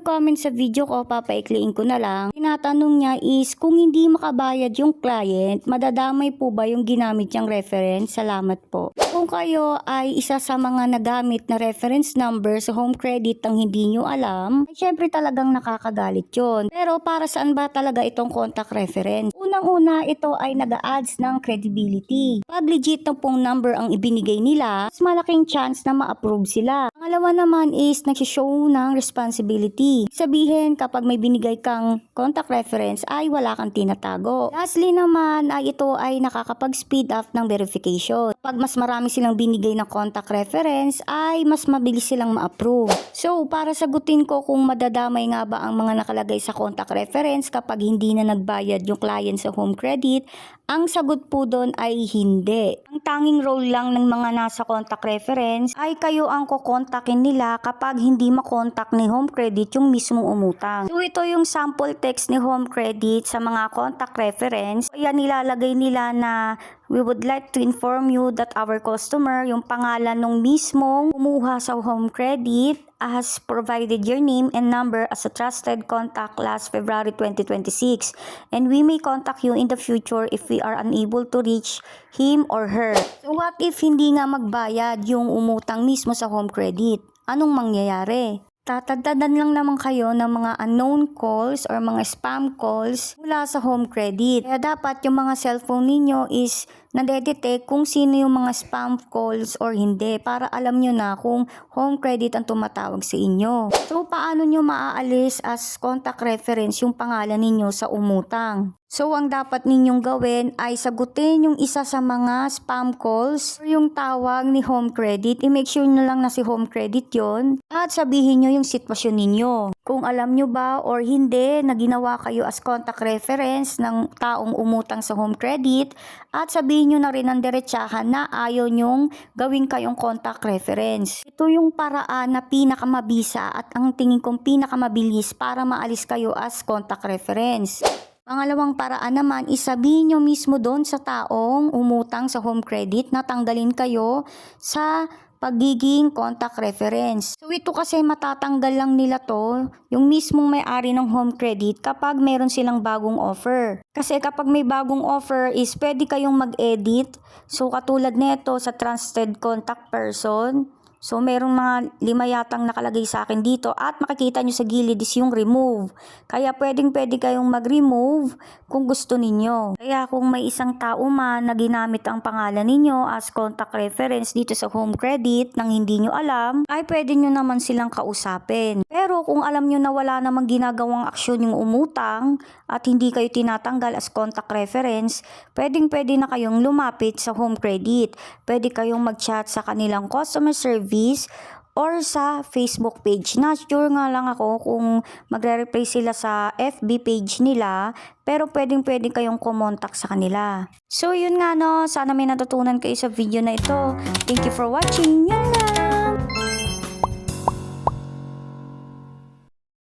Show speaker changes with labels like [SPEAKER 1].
[SPEAKER 1] nag-comment sa video ko, papaikliin ko na lang. Tinatanong niya is kung hindi makabayad yung client, madadamay po ba yung ginamit niyang reference? Salamat po. Kung kayo ay isa sa mga nagamit na reference number sa home credit ang hindi nyo alam, ay syempre talagang nakakagalit yun. Pero para saan ba talaga itong contact reference? Unang-una, ito ay nag-a-adds ng credibility. Pag legit na pong number ang ibinigay nila, mas malaking chance na ma-approve sila. Pangalawa naman is nagsishow ng responsibility. Sabihin kapag may binigay kang contact reference ay wala kang tinatago. Lastly naman ay ito ay nakakapag-speed up ng verification. Pag mas marami silang binigay na contact reference ay mas mabilis silang ma-approve. So para sagutin ko kung madadamay nga ba ang mga nakalagay sa contact reference kapag hindi na nagbayad yung client sa home credit, ang sagot po doon ay hindi. Ang tanging role lang ng mga nasa contact reference ay kayo ang kukontakin nila kapag hindi makontak ni home credit yung mismong umutang. So ito yung sample text ni home credit sa mga contact reference. Kaya nilalagay nila na we would like to inform you that our customer, yung pangalan nung mismong kumuha sa home credit, has provided your name and number as a trusted contact last February 2026, and we may contact you in the future if we are unable to reach him or her. So what if hindi nga magbayad yung umutang mismo sa home credit? Anong mangyayari? Tatagdadan lang naman kayo ng mga unknown calls or mga spam calls mula sa home credit. Kaya dapat yung mga cellphone ninyo is nade-detect kung sino yung mga spam calls or hindi para alam nyo na kung home credit ang tumatawag sa inyo. So paano nyo maaalis as contact reference yung pangalan ninyo sa umutang? So ang dapat ninyong gawin ay sagutin yung isa sa mga spam calls or yung tawag ni home credit. I-make sure nyo lang na si home credit yon at sabihin nyo yung sitwasyon ninyo. Kung alam nyo ba or hindi na ginawa kayo as contact reference ng taong umutang sa home credit, at sabihin nyo na rin ang diretsahan na ayaw nyong gawin kayong contact reference. Ito yung paraan na pinakamabisa at ang tingin kong pinakamabilis para maalis kayo as contact reference. Pangalawang paraan naman, isabihin nyo mismo doon sa taong umutang sa home credit na tanggalin kayo sa pagiging contact reference. So ito kasi matatanggal lang nila to, yung mismong may-ari ng home credit kapag meron silang bagong offer. Kasi kapag may bagong offer is pwede kayong mag-edit. So katulad nito sa trusted contact person. So merong mga 5 yatang nakalagay sa akin dito at makikita nyo sa gilid is yung remove. Kaya pwede kayong mag-remove kung gusto ninyo. Kaya kung may isang tao man na ginamit ang pangalan ninyo as contact reference dito sa home credit nang hindi nyo alam, ay pwede nyo naman silang kausapin. Pero kung alam nyo na wala namang ginagawang aksyon yung umutang at hindi kayo tinatanggal as contact reference, pwede na kayong lumapit sa home credit. Pwede kayong mag-chat sa kanilang customer service or sa Facebook page. Not sure nga lang ako kung magre-reply sila sa FB page nila, pero pwede kayong kumontak sa kanila. So yun nga no, sana may natutunan kayo sa video na ito. Thank you for watching. Yun lang!